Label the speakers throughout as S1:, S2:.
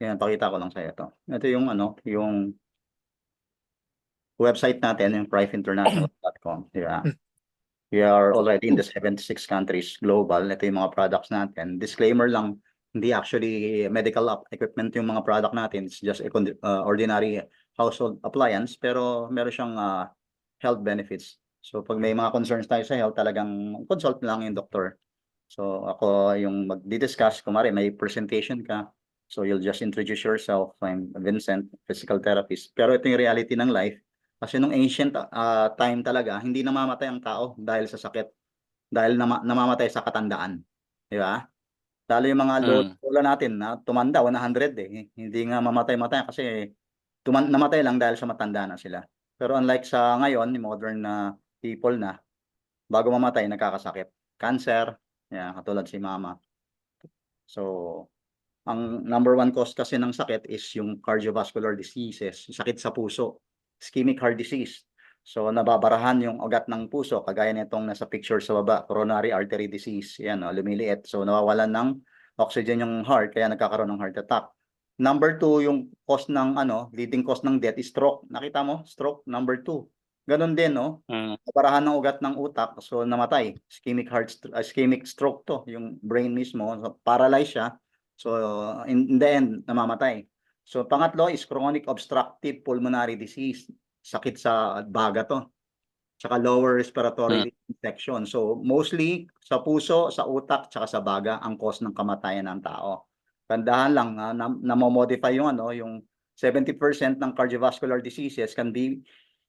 S1: Yan, pakita ko lang sa'yo 'to. Ito yung ano, yung website natin, yung priveinternational.com, di ba? We are already in the 76 countries global. Ito yung mga products natin. Disclaimer lang, hindi actually medical equipment yung mga product natin. It's just ordinary household appliance, pero meron siyang health benefits. So pag may mga concerns tayo sa health, talagang consult lang yung doktor. So ako yung magdi-discuss, kumari may presentation ka. So you'll just introduce yourself. I'm Vincent, physical therapist. Pero ito yung reality ng life. Kasi nung ancient time talaga, hindi namamatay ang tao dahil sa sakit. Dahil namamatay sa katandaan. Di ba? Lalo yung mga
S2: Mm.
S1: lola natin na tumanda, 100 eh. Hindi nga mamatay-matay kasi namatay lang dahil sa matanda na sila. Pero unlike sa ngayon, yung modern na people na, bago mamatay, nagkakasakit. Cancer, yan, katulad si mama. So, ang number one cause kasi ng sakit is yung cardiovascular diseases, sakit sa puso, ischemic heart disease. So, nababarahan yung ugat ng puso, kagaya nitong nasa picture sa baba, coronary artery disease. Yan, lumiliit. So, nawawalan ng oxygen yung heart, kaya nagkakaroon ng heart attack. Number two, yung cause ng leading cause ng death is stroke. Nakita mo? Stroke, number two. Ganon din, no?
S2: Mm.
S1: Nabarahan ng ugat ng utak, so namatay. Ischemic stroke to, yung brain mismo, so, paralyzed siya. So, in the end, namamatay. So, pangatlo is chronic obstructive pulmonary disease. Sakit sa baga to. Tsaka lower
S2: Mm.
S1: respiratory infection. So, mostly sa puso, sa utak, tsaka sa baga ang cause ng kamatayan ng tao. Tandaan lang, na-modify yung yung 70% ng cardiovascular diseases can be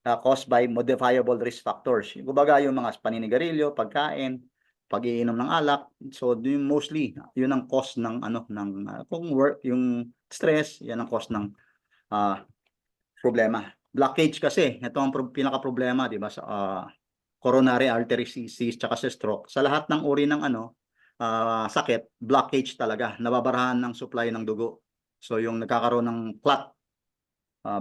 S1: caused by modifiable risk factors. Kumbaga yung mga paninigarilyo, pagkain, pag-iinom ng alak. So yung mostly yun ang cause ng kung work yung stress, yan ang cause ng problema. Blockage kasi, ito ang pinaka problema, di ba, sa coronary artery disease tsaka sa stroke. Sa lahat ng uri ng sakit, blockage talaga, nababarahan ng supply ng dugo. So yung nagkakaroon ng clot,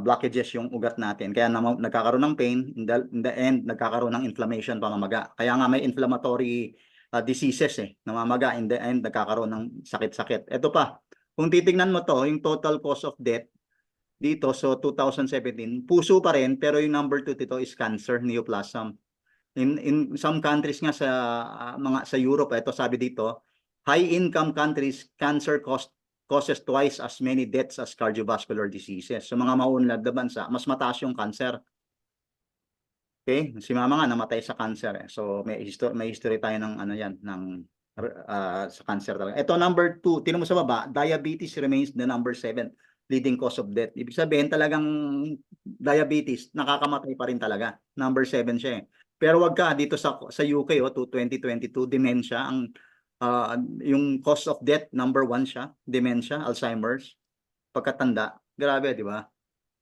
S1: blockages yung ugat natin. Kaya nagkakaroon ng pain, in the end, nagkakaroon ng inflammation, pamamaga. Kaya nga may inflammatory diseases namamaga, in the end, nagkakaroon ng sakit-sakit. Ito pa, kung titingnan mo to, yung total cause of death dito, so 2017, puso pa rin, pero yung number 2 dito is cancer, neoplasm. In some countries nga sa sa Europe, ito sabi dito, high income countries, cancer causes twice as many deaths as cardiovascular diseases. So mga maunlad na bansa, mas mataas yung cancer. Okay? Si mama nga namatay sa cancer So may history tayo ng yan, ng sa cancer talaga. Ito number 2, tinan mo sa baba, diabetes remains the number 7 leading cause of death. Ibig sabihin talagang diabetes, nakakamatay pa rin talaga. Number 7 siya Pero wag ka dito sa UK to 2022, dementia ang yung cause of death number 1 siya, dementia, Alzheimer's, pagkatanda. Grabe, di ba?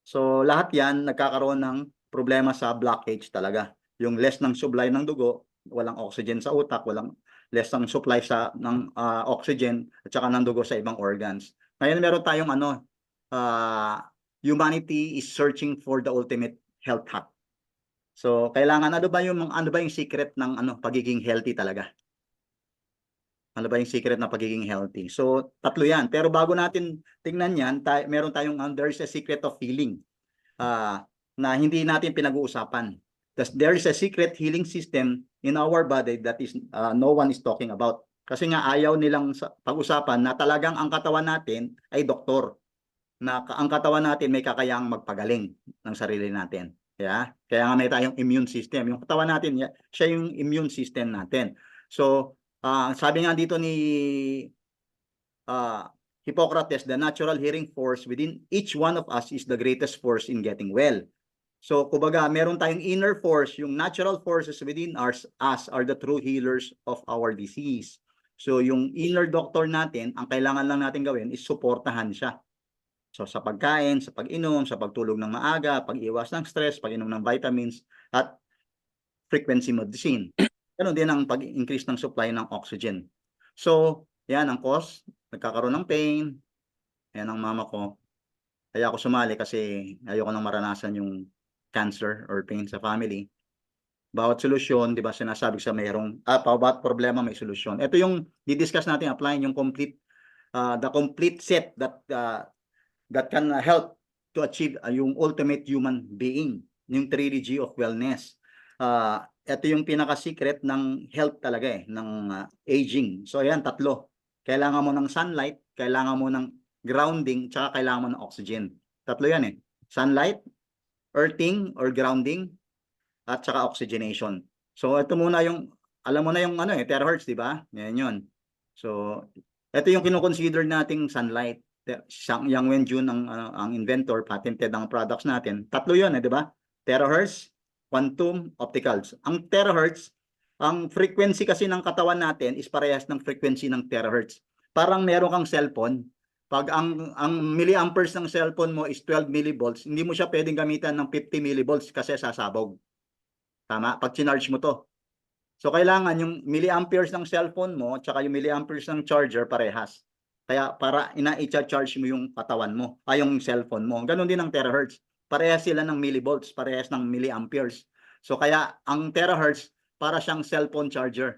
S1: So lahat 'yan nagkakaroon ng problema sa blockage talaga. Yung less ng supply ng dugo, walang oxygen sa utak, walang less ng supply ng oxygen at saka ng dugo sa ibang organs. Ngayon meron tayong humanity is searching for the ultimate health hack. So kailangan ano ba yung secret ng pagiging healthy talaga? Ano ba yung secret ng pagiging healthy? So tatlo 'yan. Pero bago natin tingnan 'yan, meron tayong there is a secret of healing na hindi natin pinag-uusapan. There is a secret healing system in our body that is no one is talking about. Kasi nga ayaw nilang pag-usapan na talagang ang katawan natin ay doktor. Na ang katawan natin may kakayahang magpagaling ng sarili natin. Kaya nga may tayong immune system. Yung katawan natin, siya yung immune system natin. So, sabi nga dito ni Hippocrates, the natural healing force within each one of us is the greatest force in getting well. So, kumbaga, meron tayong inner force, yung natural forces within us are the true healers of our disease. So, yung inner doctor natin, ang kailangan lang natin gawin is suportahan siya. So, sa pagkain, sa pag-inom, sa pagtulog ng maaga, pag-iwas ng stress, pag-inom ng vitamins, at frequency medicine. Ganun din ang pag-increase ng supply ng oxygen. So, yan ang cause. Nagkakaroon ng pain. Yan ang mama ko. Kaya ako sumali kasi ayoko nang maranasan yung cancer or pain sa family. Bawat solusyon, di ba, sinasabi sa mayroong, bawat problema may solusyon. Ito yung di-discuss natin, applying yung the complete set that that can help to achieve yung ultimate human being, yung 3D of wellness. Ito yung pinaka-secret ng health talaga ng aging. So ayan, tatlo. Kailangan mo ng sunlight, kailangan mo ng grounding, tsaka kailangan mo ng oxygen. Tatlo yan Sunlight, earthing or grounding, at saka oxygenation. So ito muna yung, alam mo na yung terahertz, di ba? Yan yun. So ito yung kinoconsider nating sunlight. Yang Wenjun ang inventor, patented ang products natin. Tatlo yun, di ba? Terahertz, quantum, opticals. Ang terahertz, ang frequency kasi ng katawan natin is parehas ng frequency ng terahertz. Parang meron kang cellphone. Pag ang milliamperes ng cellphone mo is 12 millivolts, hindi mo siya pwedeng gamitan ng 50 millivolts kasi sasabog. Tama? Pag sinarge mo to. So, kailangan yung milliamperes ng cellphone mo tsaka yung milliamperes ng charger parehas. Kaya para i-charge mo yung katawan mo, yung cellphone mo. Ganon din ang terahertz. Parehas sila ng millivolts, parehas ng milliamperes. So, kaya ang terahertz para siyang cellphone charger.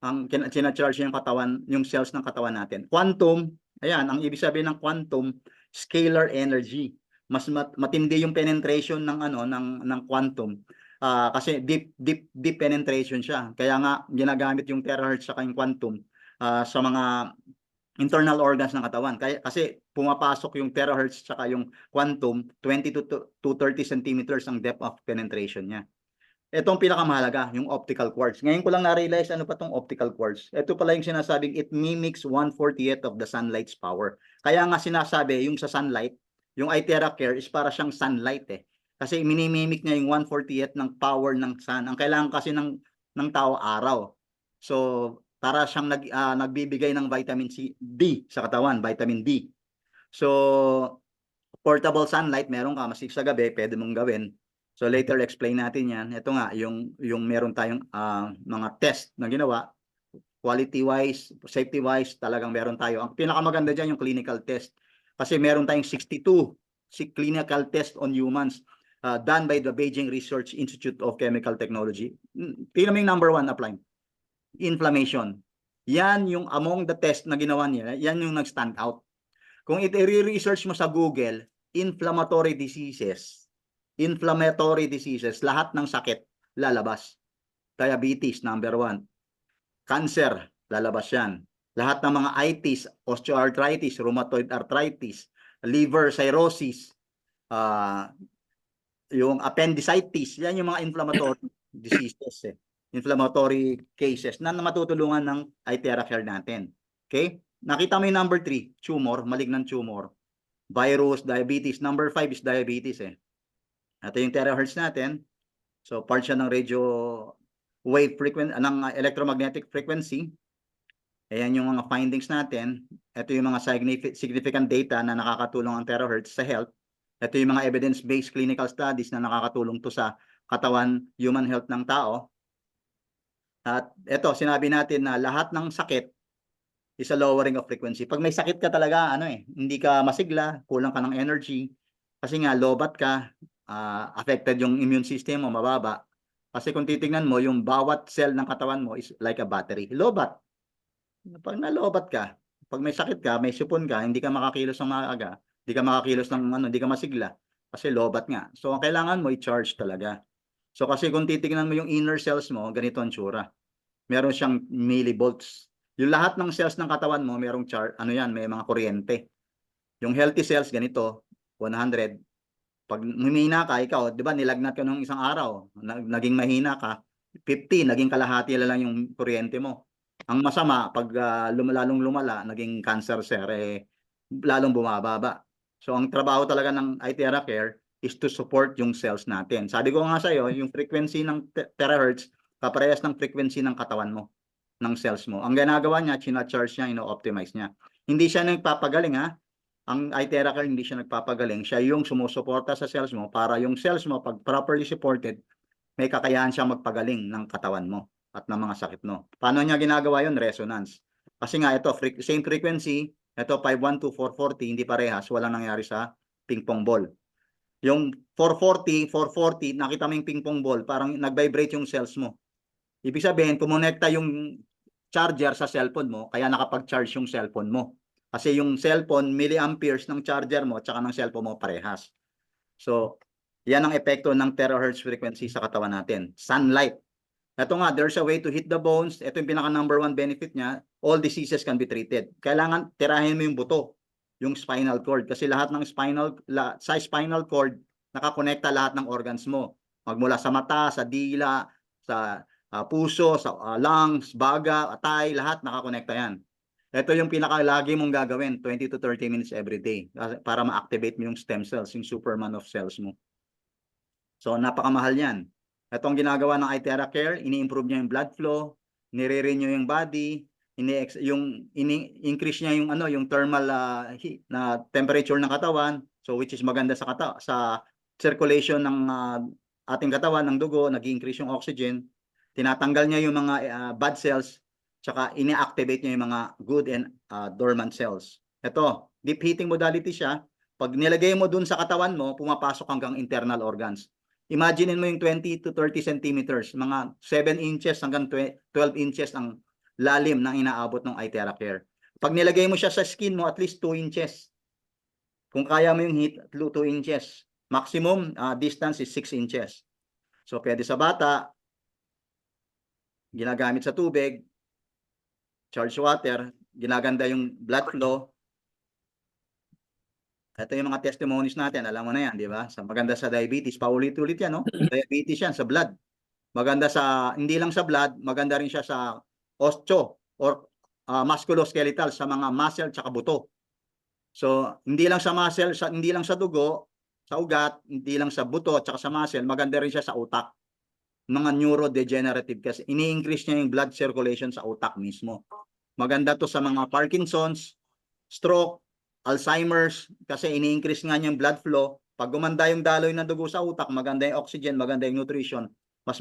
S1: Ang charge yung katawan, yung cells ng katawan natin. Quantum, ayan, ang ibig sabihin ng quantum, scalar energy. Mas matindi yung penetration ng ng quantum. Kasi deep penetration siya. Kaya nga ginagamit yung terahertz sa yung quantum sa mga internal organs ng katawan. Kasi pumapasok yung terahertz saka yung quantum 20 to 30 centimeters ang depth of penetration niya. Ito ang pinakamahalaga, yung optical quartz. Ngayon ko lang na-realize ano pa tong optical quartz. Ito pala yung sinasabing it mimics 1/40th of the sunlight's power. Kaya nga sinasabi yung sa sunlight, yung Itera Care is para siyang sunlight Kasi minimimic niya yung 1/40th ng power ng sun. Ang kailangan kasi ng tao araw. So, para siyang nagbibigay ng vitamin D sa katawan, vitamin D. So, portable sunlight, meron ka, masig sa gabi, pwede mong gawin. So later explain natin yan. Ito nga, yung meron tayong mga test na ginawa, quality-wise, safety-wise, talagang meron tayo. Ang pinakamaganda dyan yung clinical test. Kasi meron tayong 62 clinical test on humans done by the Beijing Research Institute of Chemical Technology. Tingnan mo yung number 1 apply. Inflammation. Yan yung among the test na ginawa niya, yan yung nag-stand out. Kung i-research mo sa Google, inflammatory diseases, lahat ng sakit lalabas. Diabetes, number 1. Cancer, lalabas yan. Lahat ng mga itis, osteoarthritis, rheumatoid arthritis, liver cirrhosis, yung appendicitis, yan yung mga inflammatory diseases inflammatory cases na matutulungan ng Itera Care natin. Okay? Nakita mo yung number 3, tumor, malignant tumor, virus, diabetes. Number 5 is diabetes Ito yung terahertz natin. So, part siya ng radio wave frequency, ng electromagnetic frequency. Ayan yung mga findings natin. Ito yung mga significant data na nakakatulong ang terahertz sa health. Ito yung mga evidence-based clinical studies na nakakatulong to sa katawan, human health ng tao. At ito, sinabi natin na lahat ng sakit is a lowering of frequency. Pag may sakit ka talaga, hindi ka masigla, kulang ka ng energy, kasi nga lobat ka, affected yung immune system mo, mababa. Kasi kung titingnan mo, yung bawat cell ng katawan mo is like a battery. Lobat. Pag nalobat ka, pag may sakit ka, may sipon ka, hindi ka makakilos ng maaga, hindi ka makakilos ng hindi ka masigla, kasi lobat nga. So, ang kailangan mo i-charge talaga. So, kasi kung titingnan mo yung inner cells mo, ganito ang tsura. Meron siyang millivolts. Yung lahat ng cells ng katawan mo, merong may mga kuryente. Yung healthy cells, ganito, 100. Pag humina ka, ikaw, di ba, nilagnat ka nung isang araw, naging mahina ka, 50, naging kalahati lang yung kuryente mo. Ang masama, pag lalong lumala, naging cancer lalong bumababa. So, ang trabaho talaga ng Itera Care is to support yung cells natin. Sabi ko nga sa'yo, yung frequency ng terahertz, kaparehas ng frequency ng katawan mo, ng cells mo. Ang ginagawa niya, china-charge niya, ino-optimize niya. Hindi siya nagpapagaling Ang Itera Care hindi siya nagpapagaling. Siya yung sumusuporta sa cells mo para yung cells mo, pag properly supported, may kakayahan siya magpagaling ng katawan mo at ng mga sakit mo. Paano niya ginagawa yun? Resonance. Kasi nga ito, same frequency, ito 512, 440, hindi parehas, walang nangyari sa ping pong ball. Yung 440, nakita mo yung ping pong ball, parang nag-vibrate yung cells mo. Ibig sabihin, kumonekta yung charger sa cellphone mo, kaya nakapag-charge yung cellphone mo. Kasi yung cellphone, milliamperes ng charger mo at saka ng cellphone mo parehas. So, yan ang epekto ng terahertz frequency sa katawan natin. Sunlight. Ito nga, there's a way to hit the bones. Ito yung pinaka number 1 benefit niya. All diseases can be treated. Kailangan tirahin mo yung buto, yung spinal cord. Kasi lahat ng sa spinal cord, nakakonekta lahat ng organs mo. Magmula sa mata, sa dila, sa puso, sa lungs, baga, atay, lahat nakakonekta yan. Ito yung lagi mong gagawin, 20 to 30 minutes every day para ma-activate mo yung stem cells, yung superman of cells mo. So, napakamahal yan. Ito ang ginagawa ng iTera Care, ini-improve niya yung blood flow, nire-renew yung body, increase niya yung yung thermal na temperature ng katawan, so which is maganda sa circulation ng ating katawan ng dugo, nag-increase yung oxygen, tinatanggal niya yung mga bad cells, tsaka ini-activate niya yung mga good and dormant cells. Ito, deep heating modality siya. Pag nilagay mo dun sa katawan mo, pumapasok hanggang internal organs. Imagine mo yung 20 to 30 centimeters, mga 7 inches hanggang 12 inches ang lalim ng inaabot ng iTera Care. Pag nilagay mo siya sa skin mo, at least 2 inches. Kung kaya mo yung heat, 2 inches. Maximum distance is 6 inches. So, pwede sa bata, ginagamit sa tubig, charged water, ginaganda yung blood flow. Ito yung mga testimonies natin, alam mo na yan, di ba? Maganda sa diabetes, paulit-ulit yan, no? Diabetes yan, sa blood. Maganda hindi lang sa blood, maganda rin siya sa osteo or musculoskeletal, sa mga muscle tsaka buto. So, hindi lang sa muscle, hindi lang sa dugo, sa ugat, hindi lang sa buto tsaka sa muscle, maganda rin siya sa utak. Mga neurodegenerative kasi ini-increase niya yung blood circulation sa utak mismo. Maganda to sa mga Parkinson's, stroke, Alzheimer's, kasi ini-increase nga niya yung blood flow. Pag gumanda yung daloy ng dugo sa utak, maganda yung oxygen, maganda yung nutrition, mas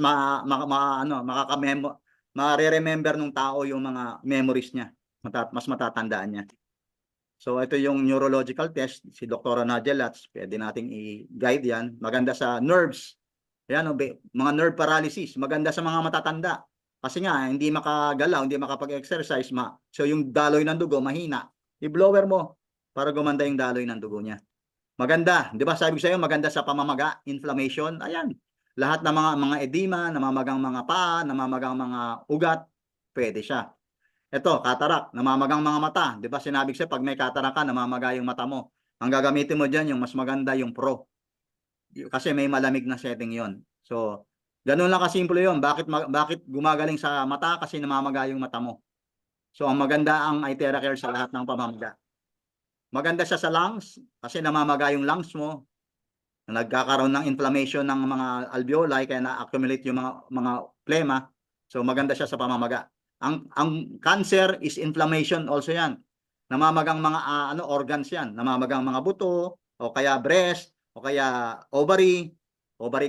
S1: ma-remember ng tao yung mga memories niya. Mas matatandaan niya. So ito yung neurological test, si Dr. Nadia Latz, pwede nating i-guide yan. Maganda sa nerves. Yan, mga nerve paralysis, maganda sa mga matatanda. Kasi nga, hindi makagalaw, hindi makapag-exercise, so yung daloy ng dugo, mahina. I-blower mo para gumanda yung daloy ng dugo niya. Maganda, di ba sabi ko sa iyo, maganda sa pamamaga, inflammation, ayan. Lahat ng mga edema, namamagang mga paa, namamagang mga ugat, pwede siya. Ito, cataract, namamagang mga mata. Di ba sinabi ko sa pag may cataract ka, namamaga yung mata mo. Ang gagamitin mo dyan, yung mas maganda yung Pro. Kasi may malamig na setting yon. So, ganun lang kasimple yon. Bakit gumagaling sa mata? Kasi namamaga yung mata mo. So, ang maganda ang iTera Care sa lahat ng pamamaga. Maganda siya sa lungs kasi namamaga yung lungs mo. Nagkakaroon ng inflammation ng mga alveoli kaya na-accumulate yung mga plema. So, maganda siya sa pamamaga. Ang cancer is inflammation also yan. Namamagang mga organs yan. Namamagang mga buto o kaya breast o kaya ovary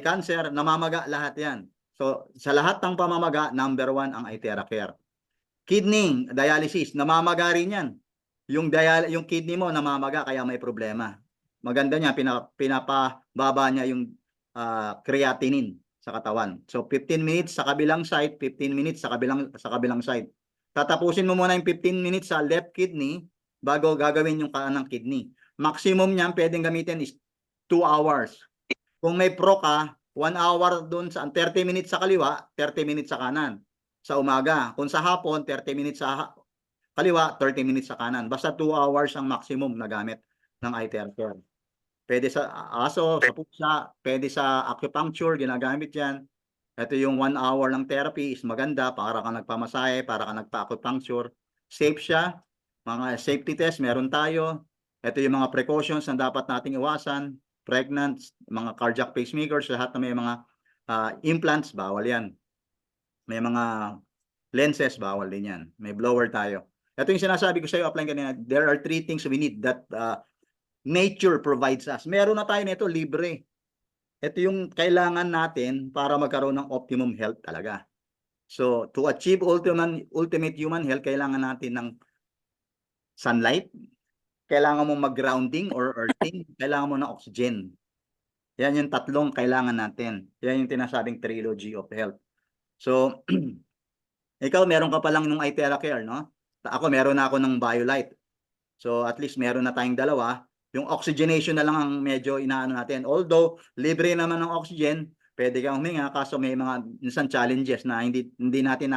S1: cancer, namamaga lahat yan. So, sa lahat ng pamamaga, number 1 ang iTera Care. Kidney, dialysis, namamaga rin yan. Yung kidney mo namamaga kaya may problema. Maganda niya, pinapababa niya yung creatinine sa katawan. So, 15 minutes sa kabilang side, 15 minutes sa kabilang side. Tatapusin mo muna yung 15 minutes sa left kidney bago gagawin yung kanang kidney. Maximum niyan pwedeng gamitin is 2 hours. Kung may pro ka, 1 hour doon sa 30 minutes sa kaliwa, 30 minutes sa kanan. Sa umaga. Kung sa hapon, 30 minutes sa kaliwa, 30 minutes sa kanan. Basta 2 hours ang maximum na gamit ng iTera Care. Pwede sa aso, sa pusa, pwede sa acupuncture, ginagamit yan. Ito yung 1 hour ng therapy is maganda para ka nagpamasahe, para ka nagpa-acupuncture. Safe siya. Mga safety test, meron tayo. Ito yung mga precautions na dapat nating iwasan. Pregnant, mga cardiac pacemakers, lahat na may mga implants, bawal yan. May mga lenses, bawal din yan. May blower tayo. Ito yung sinasabi ko sa iyo, apply kanina. There are 3 things we need that nature provides us. Meron na tayo nito, libre. Ito yung kailangan natin para magkaroon ng optimum health talaga. So, to achieve ultimate human health, kailangan natin ng sunlight, kailangan mo mag-grounding or earthing, kailangan mo ng oxygen. Yan yung 3 kailangan natin. Yan yung tinasabing trilogy of health. So, ikaw meron ka pa lang ng iTera Care, no? Ako meron na ako ng BioLite. So at least meron na tayong dalawa. Yung oxygenation na lang ang medyo inaano natin. Although libre naman ng oxygen, pwede kang huminga, kaso may mga minsan challenges na hindi natin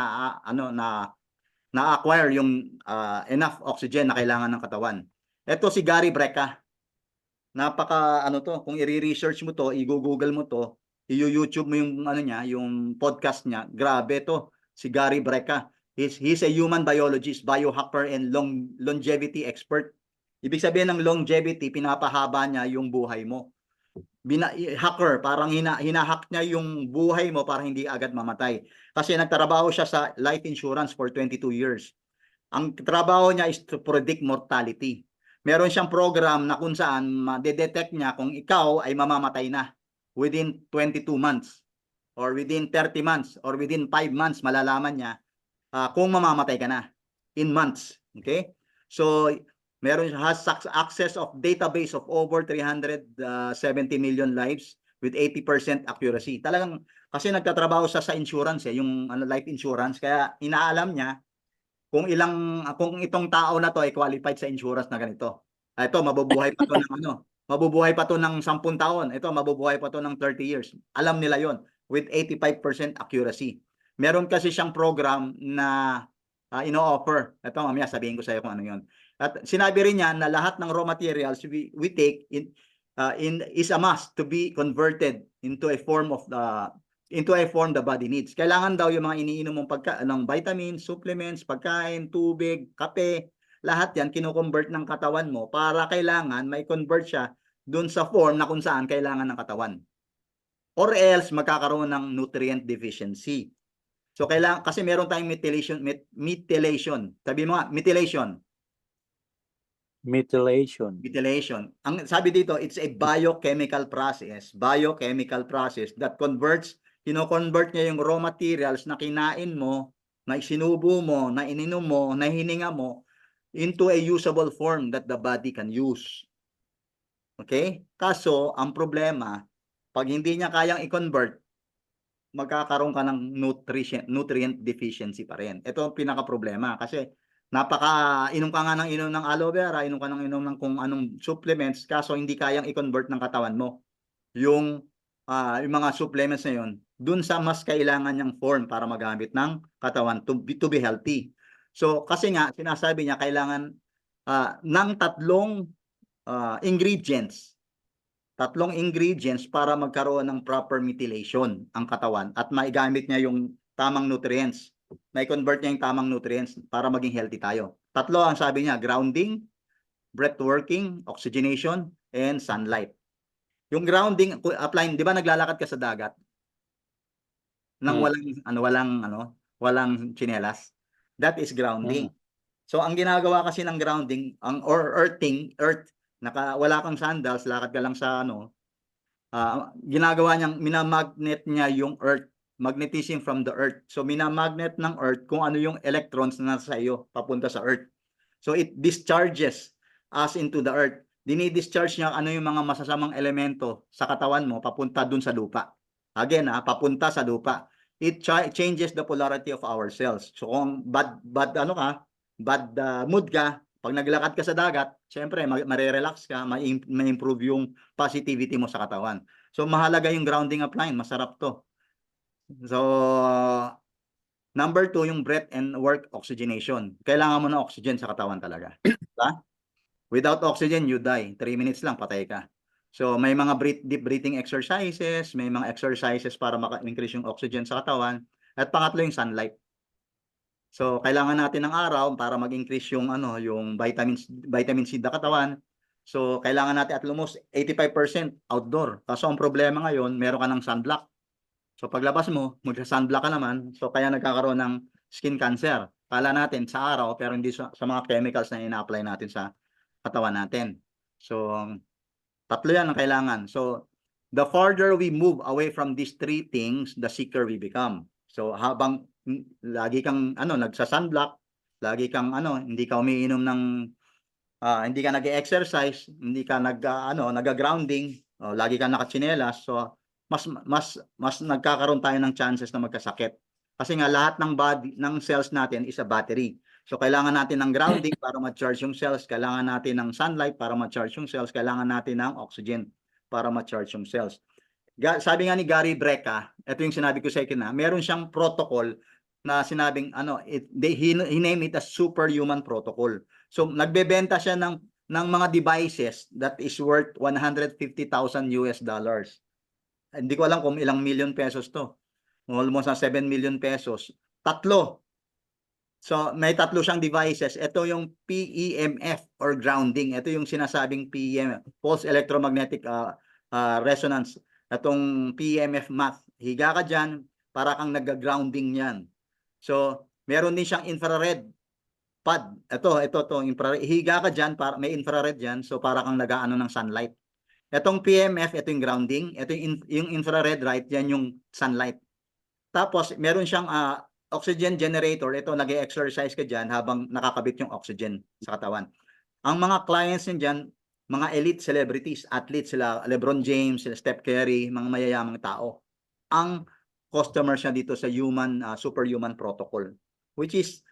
S1: na-acquire yung enough oxygen na kailangan ng katawan. Ito si Gary Brecka. Napaka ano to, kung i-research mo to, i-google mo to, i-YouTube mo yung ano niya, yung podcast niya. Grabe to, si Gary Brecka. He's a human biologist, biohacker and longevity expert. Ibig sabihin ng longevity, pinapahaba niya yung buhay mo. Hacker, parang hinahack niya yung buhay mo para hindi agad mamatay. Kasi nagtrabaho siya sa life insurance for 22 years. Ang trabaho niya is to predict mortality. Meron siyang program na kung saan ma-detect niya kung ikaw ay mamamatay na within 22 months or within 30 months or within 5 months malalaman niya kung mamamatay ka na in months. Okay? So, meron siya has access of database of over 370 million lives with 80% accuracy. Talagang kasi nagtatrabaho siya sa insurance yung life insurance kaya inaalam niya kung itong tao na to ay qualified sa insurance na ganito. Ito mabubuhay pa to ng mabubuhay pa to ng 10 taon. Ito mabubuhay pa to ng 30 years. Alam nila 'yon with 85% accuracy. Meron kasi siyang program na ino-offer. Ito mamaya sabihin ko sa iyo kung ano 'yon. At sinabi rin niya na lahat ng raw materials we take is a must to be converted into a form the body needs. Kailangan daw yung mga iniinom mong vitamins, supplements, pagkain, tubig, kape, lahat yan kino-convert ng katawan mo para kailangan may convert siya dun sa form na kung saan kailangan ng katawan. Or else magkakaroon ng nutrient deficiency. So kailangan kasi meron tayong methylation. Sabi mo nga, methylation. Ang sabi dito, it's a biochemical process that kino-convert niya yung raw materials na kinain mo, na isinubo mo, na ininom mo, na hininga mo into a usable form that the body can use. Okay? Kaso, ang problema, pag hindi niya kayang i-convert, magkakaroon ka ng nutrient deficiency pa rin. Ito ang pinaka-problema kasi inom ka nga ng inom ng aloe vera, inom ka ng inom ng kung anong supplements, kaso hindi kayang i-convert ng katawan mo yung mga supplements na yun dun sa mas kailangan niyang form para magamit ng katawan to be healthy. So kasi nga sinasabi niya kailangan ng tatlong ingredients para magkaroon ng proper methylation ang katawan at maigamit niya yung tamang nutrients. May convert niya yung tamang nutrients para maging healthy tayo. Tatlo ang sabi niya, grounding, breathworking, oxygenation, and sunlight. Yung grounding, apply, di ba naglalakad ka sa dagat? Nang walang tsinelas? That is grounding. So ang ginagawa kasi ng grounding, or earthing, wala kang sandals, lakad ka lang sa ginagawa niyang minamagnet niya yung earth, magnetism from the earth. So minamagnet ng earth kung ano yung electrons na nasa iyo papunta sa earth. So it discharges us into the earth. Dini-discharge niya ano yung mga masasamang elemento sa katawan mo papunta dun sa lupa. Again, papunta sa lupa. It changes the polarity of our cells. So kung bad mood ka, pag naglakad ka sa dagat, syempre mare-relax ka, ma-improve yung positivity mo sa katawan. So mahalaga yung grounding appliance, masarap to. So number 2, yung breath and work oxygenation. Kailangan mo ng oxygen sa katawan talaga. Diba? Without oxygen, you die. 3 minutes lang, patay ka. So may mga deep breathing exercises, may mga exercises para maka-increase yung oxygen sa katawan. At pangatlo yung sunlight. So kailangan natin ng araw para mag-increase yung yung vitamin C sa katawan. So kailangan natin at almost 85% outdoor. Kaso ang problema ngayon, meron ka ng sunblock. So paglabas mo, magsa-sunblock ka naman. So kaya nagkakaroon ng skin cancer. Kala natin sa araw pero hindi sa mga chemicals na ina-apply natin sa katawan natin. So tatlo yan ang kailangan. So the farther we move away from these three things, the sicker we become. So habang lagi kang nagsa-sunblock, lagi kang hindi ka umiinom ng hindi ka nag-exercise, hindi ka nag-grounding, lagi kang nakatsinelas, so mas nagkakaroon tayo ng chances na magkasakit. Kasi nga lahat ng cells natin is a battery. So kailangan natin ng grounding para ma-charge yung cells, kailangan natin ng sunlight para ma-charge yung cells, kailangan natin ng oxygen para ma-charge yung cells. Sabi nga ni Gary Brecka, ito yung sinabi ko sa akin na, meron siyang protocol na sinabing he named it as superhuman protocol. So nagbebenta siya ng mga devices that is worth 150,000 US dollars. Hindi ko alam kung ilang million pesos to. Almost na 7 million pesos. Tatlo. So may tatlo siyang devices. Ito yung PEMF or grounding. Ito yung sinasabing PEMF, Pulse Electromagnetic Resonance. Itong PEMF math. Higa ka dyan, para kang nag-grounding yan. So meron din siyang infrared pad. Ito, infrared. Higa ka dyan, may infrared dyan. So para kang nag-aano ng sunlight. Itong PMF, ito yung grounding. Ito yung infrared, right? Yan yung sunlight. Tapos, meron siyang oxygen generator. Ito, nag-exercise ka dyan habang nakakabit yung oxygen sa katawan. Ang mga clients niyan dyan, mga elite celebrities, athletes, sila LeBron James, sila Steph Curry, mga mayayamang tao. Ang customers niya dito sa superhuman protocol. Which is,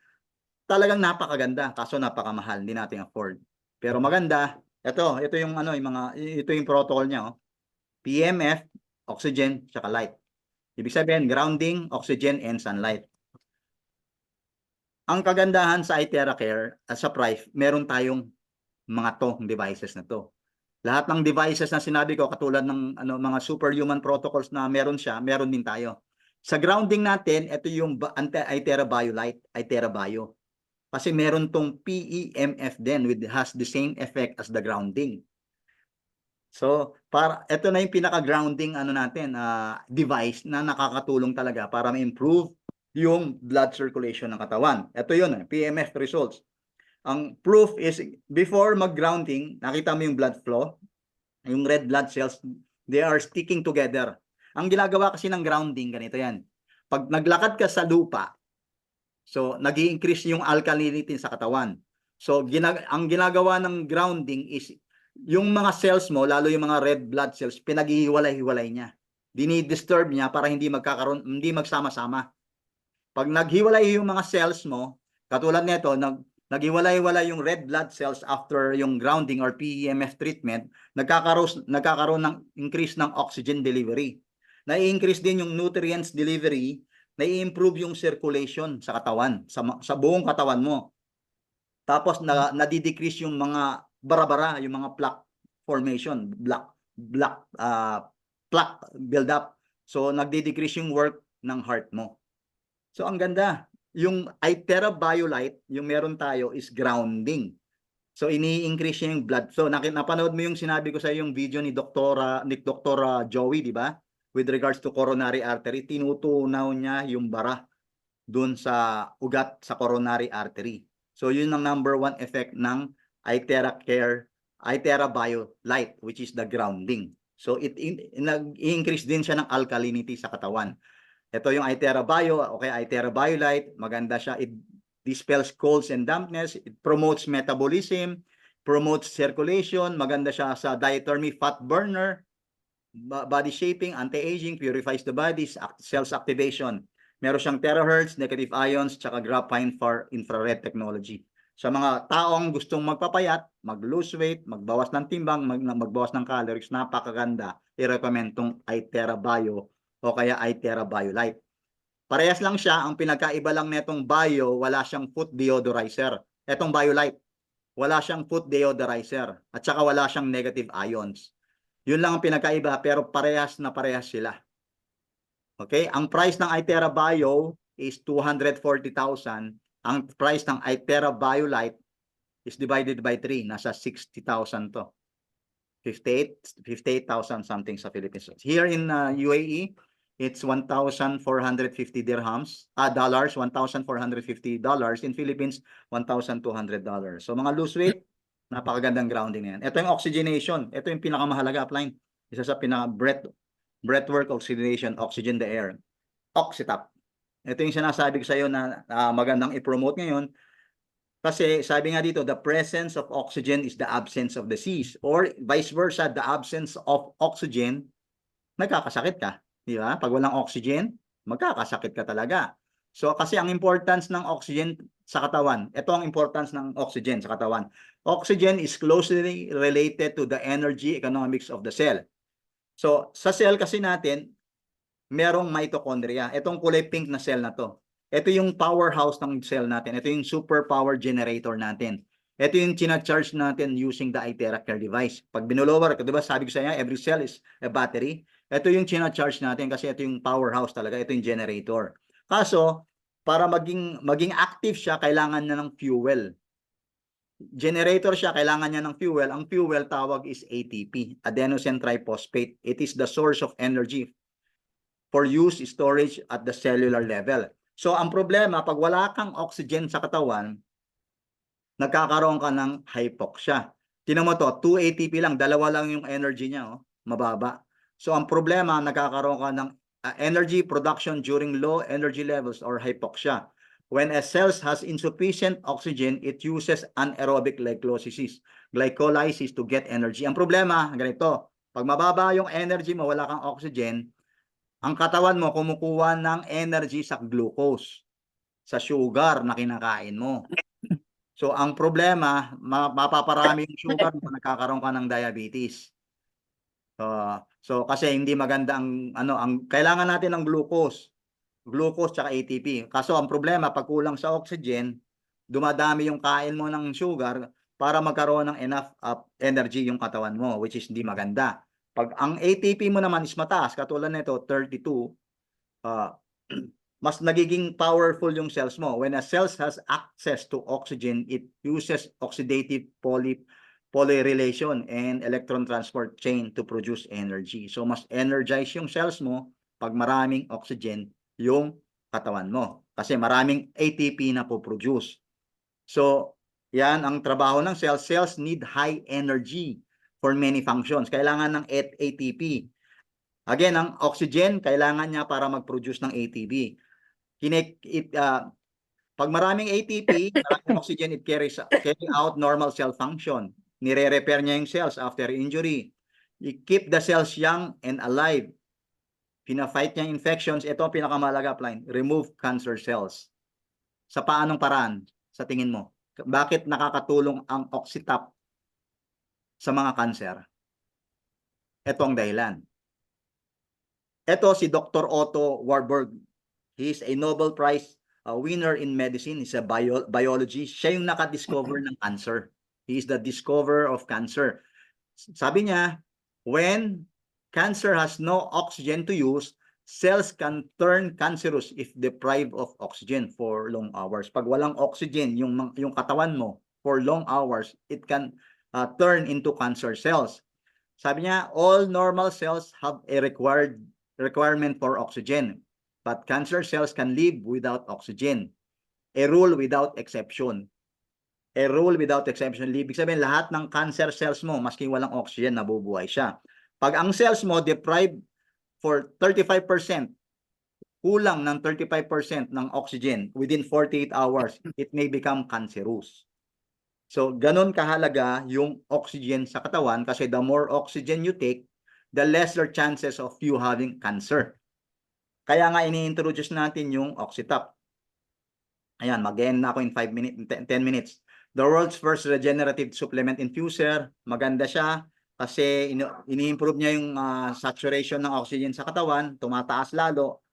S1: talagang napakaganda. Kaso napakamahal. Hindi natin afford. Pero maganda. Ito yung ito yung protocol niya, PMF, oxygen, saka light. Ibig sabihin, grounding, oxygen, and sunlight. Ang kagandahan sa iTeracare, sa price, meron tayong mga devices na to. Lahat ng devices na sinabi ko, katulad ng mga superhuman protocols na meron siya, meron din tayo. Sa grounding natin, ito yung iTera BioLite, iTera Bio. Kasi meron tong PEMF din, which has the same effect as the grounding. So, ito na yung pinaka-grounding natin, device na nakakatulong talaga para ma-improve yung blood circulation ng katawan. Ito yun, PEMF results. Ang proof is, before mag-grounding, nakita mo yung blood flow, yung red blood cells, they are sticking together. Ang ginagawa kasi ng grounding, ganito yan. Pag naglakad ka sa lupa, so nag-i-increase yung alkalinity sa katawan. So ang ginagawa ng grounding is yung mga cells mo, lalo yung mga red blood cells, pinaghihiwalay-hiwalay niya. Dinidisturb niya para hindi magsama-sama. Pag naghiwalay yung mga cells mo, katulad nito, naghiwalay-hiwalay yung red blood cells after yung grounding or PEMF treatment, nagkakaroon ng increase ng oxygen delivery. Na-increase din yung nutrients delivery, na-improve yung circulation sa katawan, sa buong katawan mo. Tapos nadidecrease yung mga bara-bara, yung mga plaque formation, plaque build up. So nagdi-decrease yung work ng heart mo. So ang ganda. Yung iTera BioLite, yung meron tayo is grounding. So ini-increase niya yung blood flow. Napanood mo yung sinabi ko sa yung video ni Dr. Joey, di ba? With regards to coronary artery, tinutunaw niya yung bara dun sa ugat sa coronary artery. So yun ang number one effect ng iTera BioLite, which is the grounding. So nag-increase din siya ng alkalinity sa katawan. Ito yung iTera Bio, okay, iTera BioLite, maganda siya. It dispels colds and dampness, it promotes metabolism, promotes circulation, maganda siya sa diathermy, fat burner, body shaping, anti-aging, purifies the body, cells activation. Meron siyang terahertz, negative ions, tsaka graphene for infrared technology. Sa mga taong gustong magpapayat, mag-lose weight, magbawas ng timbang, magbawas ng calories, napakaganda. I-recommend tong iTera Bio o kaya iTera BioLite. Parehas lang siya, ang pinagkaiba lang netong Bio, wala siyang foot deodorizer. Etong BioLite, wala siyang foot deodorizer at saka wala siyang negative ions. Yun lang ang pinagkaiba, pero parehas na parehas sila. Okay, ang price ng iTera Bio is 240,000. Ang price ng iTera BioLite is divided by 3, nasa 60,000 to. 58,000 something sa Philippines. Here in UAE, it's 1,450 dirhams, dollars, $1,450. In Philippines, $1,200. So mga loose weight, napakagandang grounding na yan. Ito yung oxygenation. Ito yung pinakamahalaga, Appline. Isa sa breathwork oxygenation, oxygen the air. Oxytap. Ito yung sinasabi ko sa iyo na magandang i-promote ngayon. Kasi sabi nga dito, the presence of oxygen is the absence of disease. Or vice versa, the absence of oxygen, nagkakasakit ka. Di ba? Pag walang oxygen, magkakasakit ka talaga. So kasi ang importance ng oxygen sa katawan. Ito ang importance ng oxygen sa katawan. Oxygen is closely related to the energy economics of the cell. So, sa cell kasi natin, merong mitochondria. Itong kulay pink na cell na to. Ito yung powerhouse ng cell natin. Ito yung superpower generator natin. Ito yung charge natin using the Itera Care device. Pag binulower, di ba sabi ko sa inyo, every cell is a battery. Ito yung charge natin kasi ito yung powerhouse talaga. Ito yung generator. Kaso, para maging active siya, kailangan niya ng fuel. Generator siya, kailangan niya ng fuel. Ang fuel tawag is ATP, adenosine triphosphate. It is the source of energy for use storage at the cellular level. So, ang problema, pag wala kang oxygen sa katawan, nagkakaroon ka ng hypoxia. Tingnan mo to, 2 ATP lang, dalawa lang yung energy niya, oh, mababa. So, ang problema, nagkakaroon ka ng energy production during low energy levels or hypoxia. When a cell has insufficient oxygen, it uses anaerobic glycolysis to get energy. Ang problema, ganito, pag mababa yung energy mo, wala kang oxygen, ang katawan mo kumukuha ng energy sa glucose, sa sugar na kinakain mo. So, ang problema, mapaparami yung sugar kung nagkakaroon ka ng diabetes. So kasi hindi maganda ang kailangan natin ng glucose tsaka ATP. Kaso ang problema, pag kulang sa oxygen, dumadami yung kain mo ng sugar para magkaroon ng enough energy yung katawan mo, which is hindi maganda. Pag ang ATP mo naman is mataas, katulad nito 32, mas nagiging powerful yung cells mo. When a cell has access to oxygen, it uses oxidative polyrylation and electron transport chain to produce energy. So mas energize yung cells mo pag maraming oxygen yung katawan mo. Kasi maraming ATP na po-produce. So, yan ang trabaho ng cells. Cells need high energy for many functions. Kailangan ng ATP. Again, ang oxygen, kailangan niya para mag-produce ng ATP. Pag maraming ATP, maraming oxygen, it carry out normal cell function. Nire-repair niya yung cells after injury. You keep the cells young and alive. Pina-fight niya infections. Ito ang pinakamalaga, line. Remove cancer cells. Sa paanong paraan, sa tingin mo? Bakit nakakatulong ang Oxytap sa mga cancer? Ito ang dahilan. Ito si Dr. Otto Warburg. He is a Nobel Prize winner in medicine. He's a biology. Siya yung nakadiscover ng cancer. He is the discoverer of cancer. Sabi niya, when cancer has no oxygen to use, cells can turn cancerous if deprived of oxygen for long hours. Pag walang oxygen yung katawan mo for long hours, it can turn into cancer cells. Sabi niya, all normal cells have a requirement for oxygen, but cancer cells can live without oxygen. A rule without exception. A rule without exception. Ibig sabihin, lahat ng cancer cells mo, maski walang oxygen, nabubuhay siya. Pag ang cells mo deprived for 35%, kulang ng 35% ng oxygen within 48 hours, it may become cancerous. So, ganun kahalaga yung oxygen sa katawan kasi the more oxygen you take, the lesser chances of you having cancer. Kaya nga ini-introduce natin yung Oxytap. Ayan, mag-end na ako in 5 minutes, 10 minutes. The world's first regenerative supplement infuser. Maganda siya kasi ini-improve niya yung saturation ng oxygen sa katawan, tumataas lalo.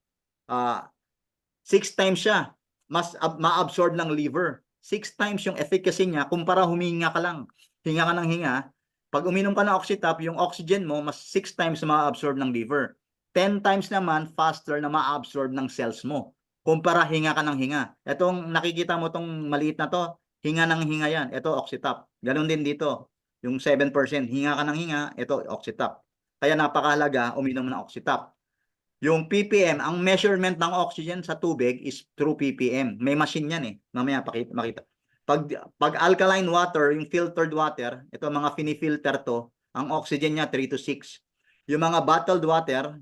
S1: 6 times siya mas ma-absorb ng liver. 6 times yung efficacy niya kumpara huminga ka lang. Hinga ka ng hinga. Pag uminom ka ng Oxytap, yung oxygen mo mas 6 times ma-absorb ng liver. 10 times naman faster na ma-absorb ng cells mo. Kumpara hinga ka ng hinga. Itong nakikita mo tong maliit na to, hinga ng hinga yan. Ito Oxytap. Ganun din dito. Yung 7%, hinga ka ng hinga, ito Oxytap. Kaya napakahalaga uminom ng Oxytap. Yung ppm, ang measurement ng oxygen sa tubig is through ppm. May machine yan eh. Mamaya makita. Pag alkaline water, yung filtered water, ito mga finifilter to, ang oxygen niya 3 to 6. Yung mga bottled water,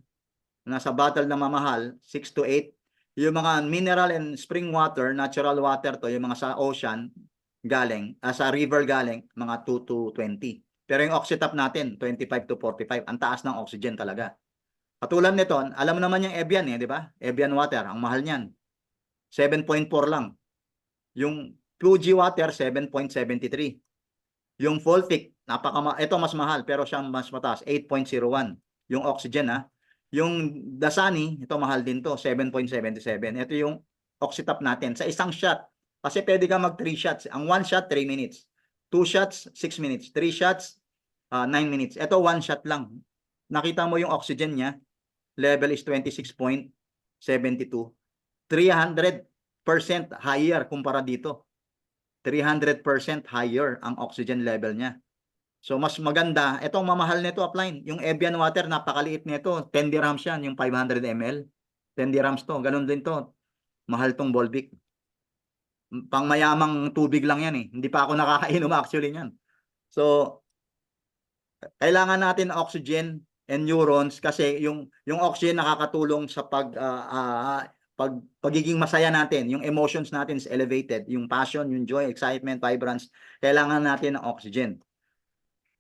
S1: nasa bottle na mamahal, 6 to 8. Yung mga mineral and spring water, natural water to, yung mga sa ocean galing, sa river galing, mga 2 to 20. Pero yung Oxytap natin, 25 to 45. Ang taas ng oxygen talaga. Katulad nito, alam mo naman yung Evian eh, di ba? Evian water, ang mahal niyan. 7.4 lang. Yung Fuji water, 7.73. Yung Voltic, ito mas mahal, pero siya mas mataas, 8.01. Yung oxygen, ha. Yung Dasani, ito mahal din to, 7.77. Ito yung Oxytap natin. Sa isang shot, kasi pwede ka mag 3 shots. Ang 1 shot, 3 minutes. 2 shots, 6 minutes. 3 shots, 9 minutes. Ito, 1 shot lang. Nakita mo yung oxygen niya, level is 26.72. 300% higher kumpara dito. 300% higher ang oxygen level niya. So, mas maganda. Itong mamahal nito, Upline. Yung Evian water, napakaliit nito. 10 dirhams yan, yung 500 ml. 10 dirhams to. Ganun din to. Mahal tong Volvic. Pangmayamang tubig lang yan eh. Hindi pa ako nakakainom actually niyan. So, kailangan natin oxygen and neurons kasi yung oxygen nakakatulong sa pagiging masaya natin, yung emotions natin is elevated, yung passion, yung joy, excitement, vibrance, kailangan natin ng oxygen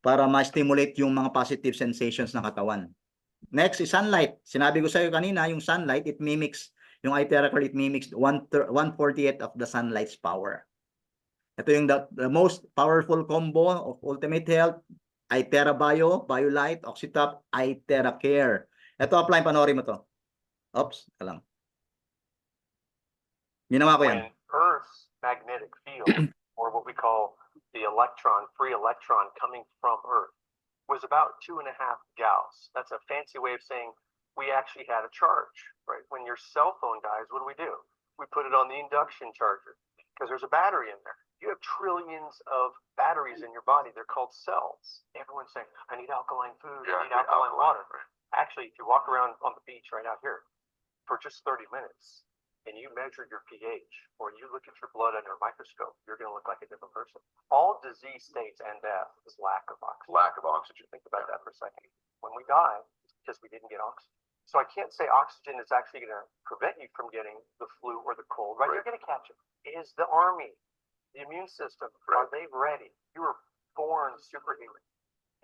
S1: para ma-stimulate yung mga positive sensations ng katawan. Next is sunlight. Sinabi ko sa iyo kanina, yung sunlight, it mimics, yung ITeraCare, it mimics 1/48 of the sunlight's power. Ito yung the most powerful combo of Ultimate Health, iTera Bio, BioLite, Oxytap, ITeraCare. Ito, apply, panoorin mo to. Oops, alam. Ginawa ko yan.
S2: When Earth's magnetic field, or what we call the free electron coming from Earth, was about 2.5 Gauss. That's a fancy way of saying we actually had a charge, right? When your cell phone dies, what do? We put it on the induction charger because there's a battery in there. You have trillions of batteries in your body. They're called cells. Everyone's saying, I need alkaline food, I need alkaline water. Right. Actually, if you walk around on the beach right out here for just 30 minutes, and you measure your pH, or you look at your blood under a microscope, you're going to look like a different person. All disease states and death is lack of oxygen.
S3: Lack of oxygen.
S2: Think about that for a second. When we die, it's because we didn't get oxygen. So I can't say oxygen is actually going to prevent you from getting the flu or the cold, right? You're going to catch it. Is the army, the immune system, are they ready? You were born superhuman,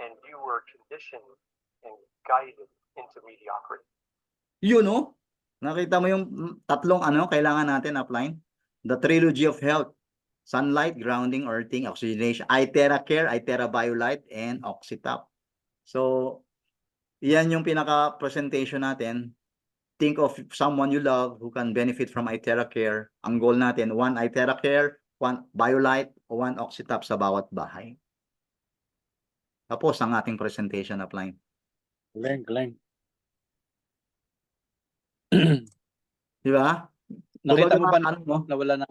S2: and you were conditioned and guided into mediocrity.
S1: You know? Nakita mo yung tatlong kailangan natin apply? The trilogy of health. Sunlight, grounding, earthing, oxygenation. ITeraCare, iTera BioLite, and Oxytap. So, yan yung pinaka-presentation natin. Think of someone you love who can benefit from ITeraCare. Ang goal natin, 1 ITeraCare, 1 BioLite, o 1 Oxytap sa bawat bahay. Tapos ang ating presentation apply.
S4: Galing.
S1: Di ba?
S4: Nakita
S1: Kumbaga,
S4: mo ba
S1: ano mo?
S4: nawala ng